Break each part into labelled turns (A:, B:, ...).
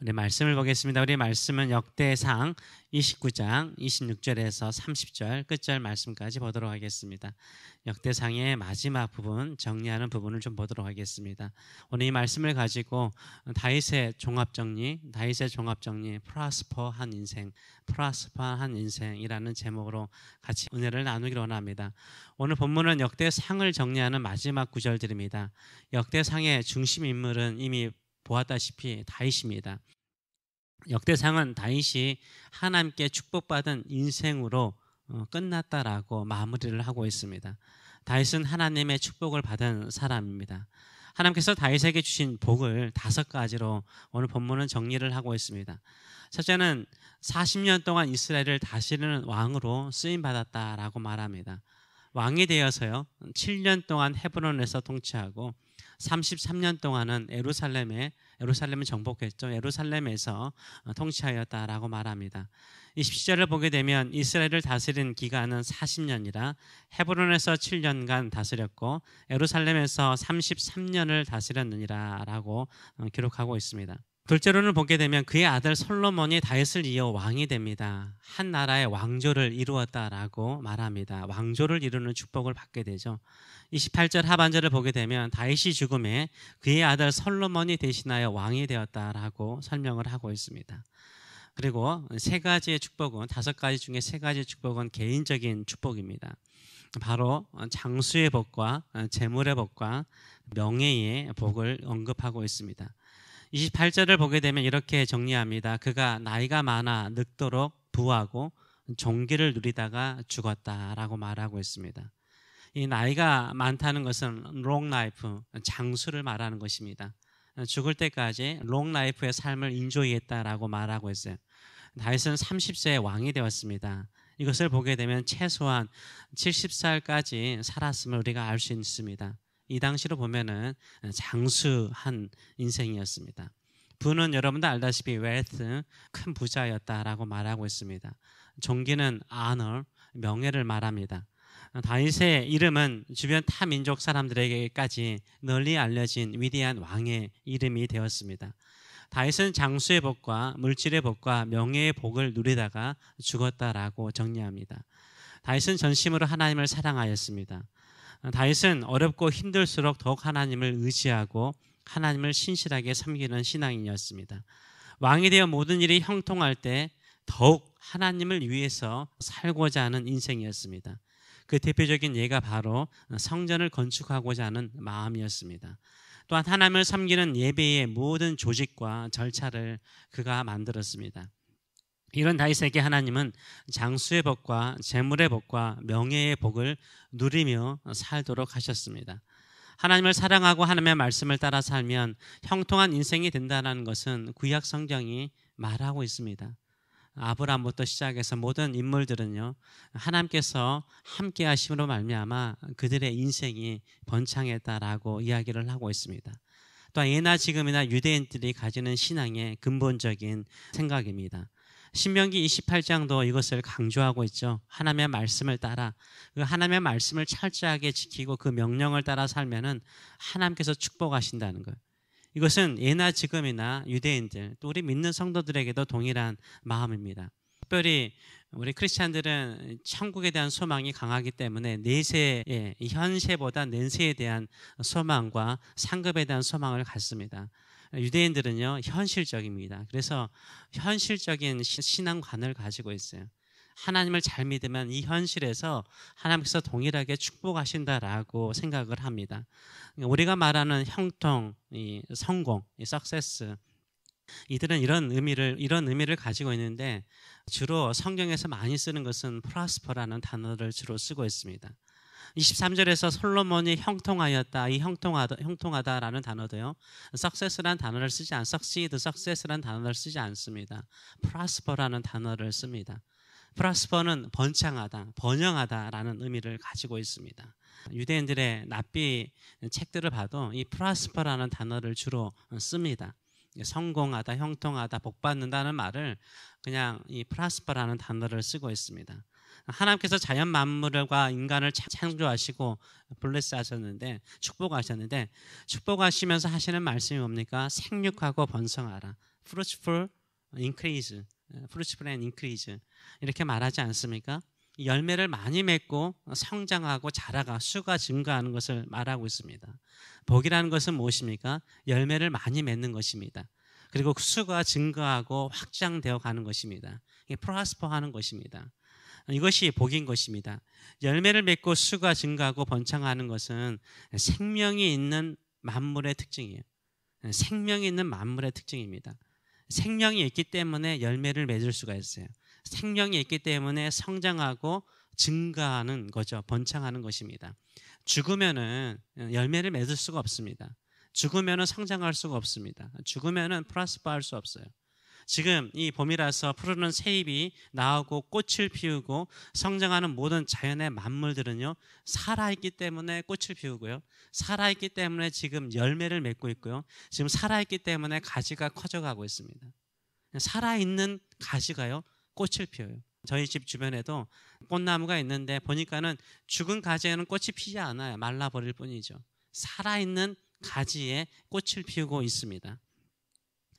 A: 우리 말씀을 보겠습니다. 우리 말씀은 역대상 29장 26절에서 30절 끝절 말씀까지 보도록 하겠습니다. 역대상의 마지막 부분, 정리하는 부분을 좀 보도록 하겠습니다. 오늘 이 말씀을 가지고 다윗의 종합정리, 프로스퍼한 인생이라는 제목으로 같이 은혜를 나누기를 원합니다. 오늘 본문은 역대상을 정리하는 마지막 구절들입니다. 역대상의 중심 인물은 이미 보았다시피 다윗입니다. 역대상은 다윗이 하나님께 축복받은 인생으로 끝났다라고 마무리를 하고 있습니다. 다윗은 하나님의 축복을 받은 사람입니다. 하나님께서 다윗에게 주신 복을 5가지로 오늘 본문은 정리를 하고 있습니다. 첫째는 40년 동안 이스라엘을 다스리는 왕으로 쓰임받았다라고 말합니다. 왕이 되어서요 7년 동안 헤브론에서 통치하고 33년 동안은 예루살렘은 정복했죠. 예루살렘에서 통치하였다라고 말합니다. 27절을 보게 되면 이스라엘을 다스린 기간은 40년이라 헤브론에서 7년간 다스렸고 예루살렘에서 33년을 다스렸느니라 라고 기록하고 있습니다. 둘째로는 보게 되면 그의 아들 솔로몬이 다윗을 이어 왕이 됩니다. 한 나라의 왕조를 이루었다라고 말합니다. 왕조를 이루는 축복을 받게 되죠. 28절 하반절을 보게 되면 다윗이 죽음에 그의 아들 솔로몬이 대신하여 왕이 되었다라고 설명을 하고 있습니다. 그리고 3가지의 축복은 5가지 중에 3가지의 축복은 개인적인 축복입니다. 바로 장수의 복과 재물의 복과 명예의 복을 언급하고 있습니다. 28절을 보게 되면 이렇게 정리합니다. 그가 나이가 많아 늙도록 부하고 종기를 누리다가 죽었다라고 말하고 있습니다. 이 나이가 많다는 것은 long life, 장수를 말하는 것입니다. 죽을 때까지 long life의 삶을 인조이했다라고 말하고 있어요. 다윗은 30세에 왕이 되었습니다. 이것을 보게 되면 최소한 70살까지 살았음을 우리가 알 수 있습니다. 이 당시로 보면은 장수한 인생이었습니다. 부는 여러분도 알다시피 wealth, 큰 부자였다라고 말하고 있습니다. 종기는 honor, 명예를 말합니다. 다윗의 이름은 주변 타 민족 사람들에게까지 널리 알려진 위대한 왕의 이름이 되었습니다. 다윗은 장수의 복과 물질의 복과 명예의 복을 누리다가 죽었다라고 정리합니다. 다윗은 전심으로 하나님을 사랑하였습니다. 다윗은 어렵고 힘들수록 더욱 하나님을 의지하고 하나님을 신실하게 섬기는 신앙인이었습니다. 왕이 되어 모든 일이 형통할 때 더욱 하나님을 위해서 살고자 하는 인생이었습니다. 그 대표적인 예가 바로 성전을 건축하고자 하는 마음이었습니다. 또한 하나님을 섬기는 예배의 모든 조직과 절차를 그가 만들었습니다. 이런 다윗에게 하나님은 장수의 복과 재물의 복과 명예의 복을 누리며 살도록 하셨습니다. 하나님을 사랑하고 하나님의 말씀을 따라 살면 형통한 인생이 된다는 것은 구약 성경이 말하고 있습니다. 아브라함부터 시작해서 모든 인물들은요 하나님께서 함께 하심으로 말미암아 그들의 인생이 번창했다라고 이야기를 하고 있습니다. 또한 예나 지금이나 유대인들이 가지는 신앙의 근본적인 생각입니다. 신명기 28장도 이것을 강조하고 있죠. 하나님의 말씀을 따라 그 하나님의 말씀을 철저하게 지키고 그 명령을 따라 살면은 하나님께서 축복하신다는 것. 이것은 예나 지금이나 유대인들 또 우리 믿는 성도들에게도 동일한 마음입니다. 특별히 우리 크리스찬들은 천국에 대한 소망이 강하기 때문에 내세의 현세보다 내세에 대한 소망과 상급에 대한 소망을 갖습니다. 유대인들은요 현실적입니다. 그래서 현실적인 신앙관을 가지고 있어요. 하나님을 잘 믿으면 이 현실에서 하나님께서 동일하게 축복하신다라고 생각을 합니다. 우리가 말하는 형통, 이 성공, 이 success, 이들은 이런 의미를 가지고 있는데 주로 성경에서 많이 쓰는 것은 prosper라는 단어를 주로 쓰고 있습니다. 23절에서 솔로몬이 형통하였다. 이 형통하다라는 단어도요. success라는 단어를 쓰지 success라는 단어를 쓰지 않습니다. prosper라는 단어를 씁니다. prosper는 번창하다, 번영하다라는 의미를 가지고 있습니다. 유대인들의 납비 책들을 봐도 이 prosper라는 단어를 주로 씁니다. 성공하다, 형통하다, 복받는다는 말을 그냥 이 prosper라는 단어를 쓰고 있습니다. 하나님께서 자연 만물과 인간을 창조하시고 축복하셨는데 축복하시면서 하시는 말씀이 뭡니까? 생육하고 번성하라. fruitful increase, fruitful and increase 이렇게 말하지 않습니까? 열매를 많이 맺고 성장하고 자라가 수가 증가하는 것을 말하고 있습니다. 복이라는 것은 무엇입니까? 열매를 많이 맺는 것입니다. 그리고 수가 증가하고 확장되어 가는 것입니다. 이게 프로스퍼하는 것입니다. 이것이 복인 것입니다. 열매를 맺고 수가 증가하고 번창하는 것은 생명이 있는 만물의 특징이에요. 생명이 있는 만물의 특징입니다. 생명이 있기 때문에 열매를 맺을 수가 있어요. 생명이 있기 때문에 성장하고 증가하는 거죠. 번창하는 것입니다. 죽으면은 열매를 맺을 수가 없습니다. 죽으면은 성장할 수가 없습니다. 죽으면은 프로스퍼할 수 없어요. 지금 이 봄이라서 푸르른 새잎이 나오고 꽃을 피우고 성장하는 모든 자연의 만물들은요, 살아있기 때문에 꽃을 피우고요, 살아있기 때문에 지금 열매를 맺고 있고요, 지금 살아있기 때문에 가지가 커져가고 있습니다. 살아있는 가지가요, 꽃을 피워요. 저희 집 주변에도 꽃나무가 있는데 보니까는 죽은 가지에는 꽃이 피지 않아요. 말라버릴 뿐이죠. 살아있는 가지에 꽃을 피우고 있습니다.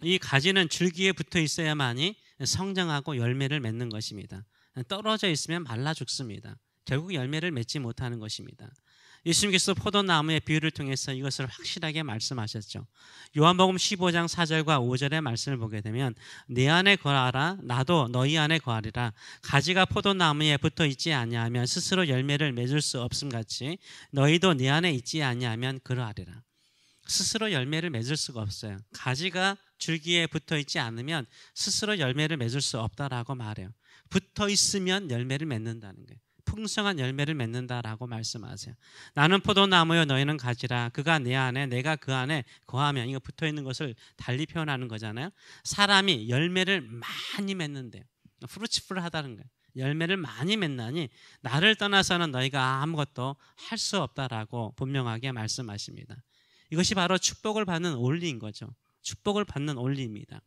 A: 이 가지는 줄기에 붙어 있어야만이 성장하고 열매를 맺는 것입니다. 떨어져 있으면 말라 죽습니다. 결국 열매를 맺지 못하는 것입니다. 예수님께서 포도나무의 비유를 통해서 이것을 확실하게 말씀하셨죠. 요한복음 15장 4절과 5절의 말씀을 보게 되면 내 안에 거하라 나도 너희 안에 거하리라. 가지가 포도나무에 붙어 있지 아니하면 스스로 열매를 맺을 수 없음 같이 너희도 내 안에 있지 아니하면 그러하리라. 스스로 열매를 맺을 수가 없어요. 가지가 줄기에 붙어 있지 않으면 스스로 열매를 맺을 수 없다라고 말해요. 붙어 있으면 열매를 맺는다는 거예요. 풍성한 열매를 맺는다라고 말씀하세요. 나는 포도나무요 너희는 가지라. 그가 내 안에 내가 그 안에 거하면, 이거 붙어 있는 것을 달리 표현하는 거잖아요. 사람이 열매를 많이 맺는데요. 프루츠풀하다는 거예요. 열매를 많이 맺나니 나를 떠나서는 너희가 아무것도 할 수 없다라고 분명하게 말씀하십니다. 이것이 바로 축복을 받는 원리인 거죠. 축복을 받는 원리입니다.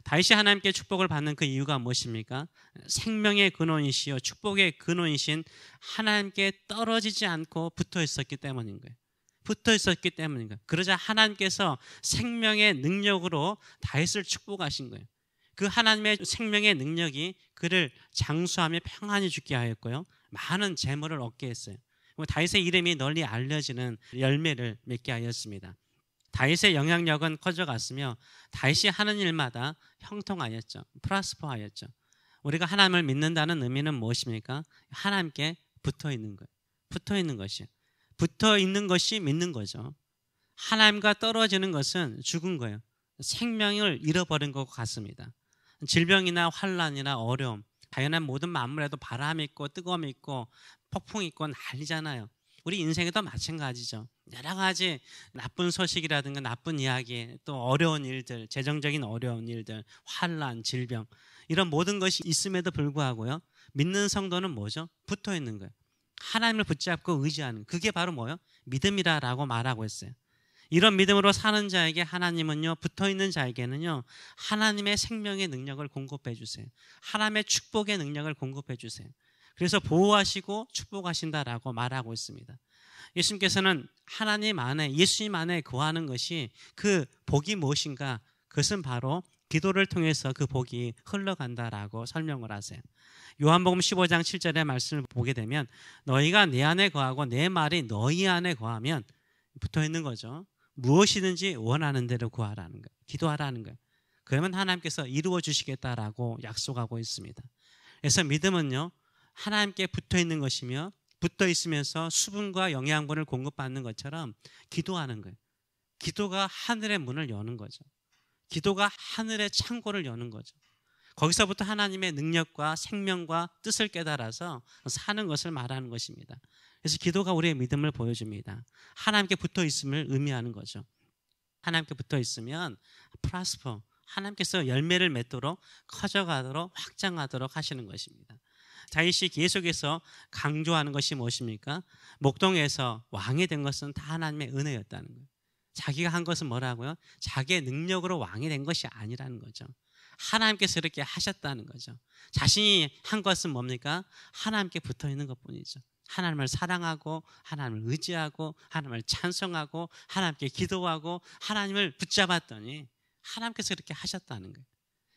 A: 다윗이 하나님께 축복을 받는 그 이유가 무엇입니까? 생명의 근원이시요 축복의 근원이신 하나님께 떨어지지 않고 붙어 있었기 때문인 거예요. 붙어 있었기 때문인 거예요. 그러자 하나님께서 생명의 능력으로 다윗을 축복하신 거예요. 그 하나님의 생명의 능력이 그를 장수하며 평안히 죽게 하였고요, 많은 재물을 얻게 했어요. 다윗의 이름이 널리 알려지는 열매를 맺게 하였습니다. 다윗의 영향력은 커져갔으며 다윗이 하는 일마다 형통하였죠. 프로스퍼하였죠. 우리가 하나님을 믿는다는 의미는 무엇입니까? 하나님께 붙어 있는 거예요. 붙어 있는 것이요. 붙어 있는 것이 믿는 거죠. 하나님과 떨어지는 것은 죽은 거예요. 생명을 잃어버린 것 같습니다. 질병이나 환란이나 어려움, 자연의 모든 만물에도 바람이 있고 뜨거움이 있고 폭풍이 있고 난리잖아요. 우리 인생에도 마찬가지죠. 여러 가지 나쁜 소식이라든가 나쁜 이야기, 또 어려운 일들, 재정적인 어려운 일들, 환란, 질병, 이런 모든 것이 있음에도 불구하고요, 믿는 성도는 뭐죠? 붙어 있는 거예요. 하나님을 붙잡고 의지하는, 그게 바로 뭐예요? 믿음이라고 말하고 있어요. 이런 믿음으로 사는 자에게 하나님은요, 붙어 있는 자에게는요, 하나님의 생명의 능력을 공급해 주세요. 하나님의 축복의 능력을 공급해 주세요. 그래서 보호하시고 축복하신다라고 말하고 있습니다. 예수님께서는 하나님 안에, 예수님 안에 거하는 것이 그 복이 무엇인가? 그것은 바로 기도를 통해서 그 복이 흘러간다라고 설명을 하세요. 요한복음 15장 7절의 말씀을 보게 되면 너희가 내 안에 거하고 내 말이 너희 안에 거하면, 붙어 있는 거죠. 무엇이든지 원하는 대로 구하라는 거예요. 기도하라는 거예요. 그러면 하나님께서 이루어 주시겠다라고 약속하고 있습니다. 그래서 믿음은요, 하나님께 붙어 있는 것이며 붙어 있으면서 수분과 영양분을 공급받는 것처럼 기도하는 거예요. 기도가 하늘의 문을 여는 거죠. 기도가 하늘의 창고를 여는 거죠. 거기서부터 하나님의 능력과 생명과 뜻을 깨달아서 사는 것을 말하는 것입니다. 그래서 기도가 우리의 믿음을 보여줍니다. 하나님께 붙어 있음을 의미하는 거죠. 하나님께 붙어 있으면 프로스퍼, 하나님께서 열매를 맺도록 커져가도록 확장하도록 하시는 것입니다. 다윗이 계속해서 강조하는 것이 무엇입니까? 목동에서 왕이 된 것은 다 하나님의 은혜였다는 거예요. 자기가 한 것은 뭐라고요? 자기의 능력으로 왕이 된 것이 아니라는 거죠. 하나님께서 이렇게 하셨다는 거죠. 자신이 한 것은 뭡니까? 하나님께 붙어 있는 것뿐이죠. 하나님을 사랑하고 하나님을 의지하고 하나님을 찬송하고 하나님께 기도하고 하나님을 붙잡았더니 하나님께서 그렇게 하셨다는 거예요.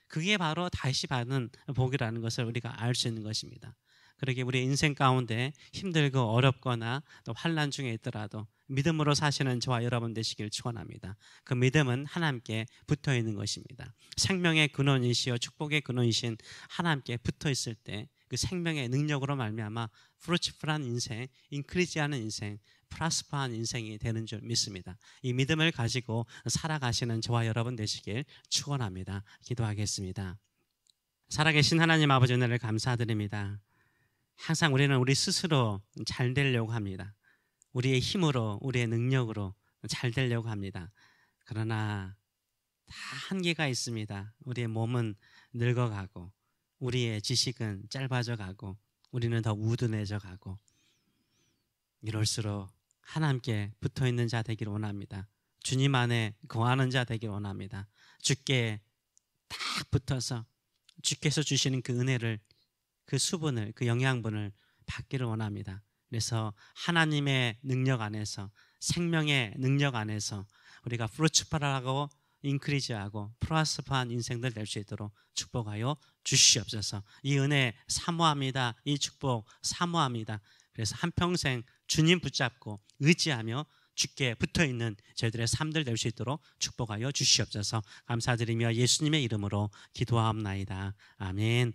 A: 그게 바로 다윗이 받은 복이라는 것을 우리가 알 수 있는 것입니다. 그러게 우리 인생 가운데 힘들고 어렵거나 또 환난 중에 있더라도 믿음으로 사시는 저와 여러분 되시길 축원합니다. 그 믿음은 하나님께 붙어 있는 것입니다. 생명의 근원이시여 축복의 근원이신 하나님께 붙어 있을 때 그 생명의 능력으로 말미암아 프루츠풀한 인생, 인크리지하는 인생, 프라스퍼한 인생이 되는 줄 믿습니다. 이 믿음을 가지고 살아가시는 저와 여러분 되시길 축원합니다. 기도하겠습니다. 살아계신 하나님 아버지 은혜를 감사드립니다. 항상 우리는 우리 스스로 잘 되려고 합니다. 우리의 힘으로, 우리의 능력으로 잘 되려고 합니다. 그러나 다 한계가 있습니다. 우리의 몸은 늙어가고 우리의 지식은 짧아져 가고 우리는 더 우둔해져 가고 이럴수록 하나님께 붙어있는 자 되길 원합니다. 주님 안에 거하는 자 되길 원합니다. 주께 딱 붙어서 주께서 주시는 그 은혜를, 그 수분을, 그 영양분을 받기를 원합니다. 그래서 하나님의 능력 안에서, 생명의 능력 안에서 우리가 프루츠풀하고 인크리즈하고 프로스퍼한 인생들 될 수 있도록 축복하여 주시옵소서. 이 은혜 사모합니다. 이 축복 사모합니다. 그래서 한평생 주님 붙잡고 의지하며 주께 붙어있는 저희들의 삶들 될 수 있도록 축복하여 주시옵소서. 감사드리며 예수님의 이름으로 기도하옵나이다. 아멘.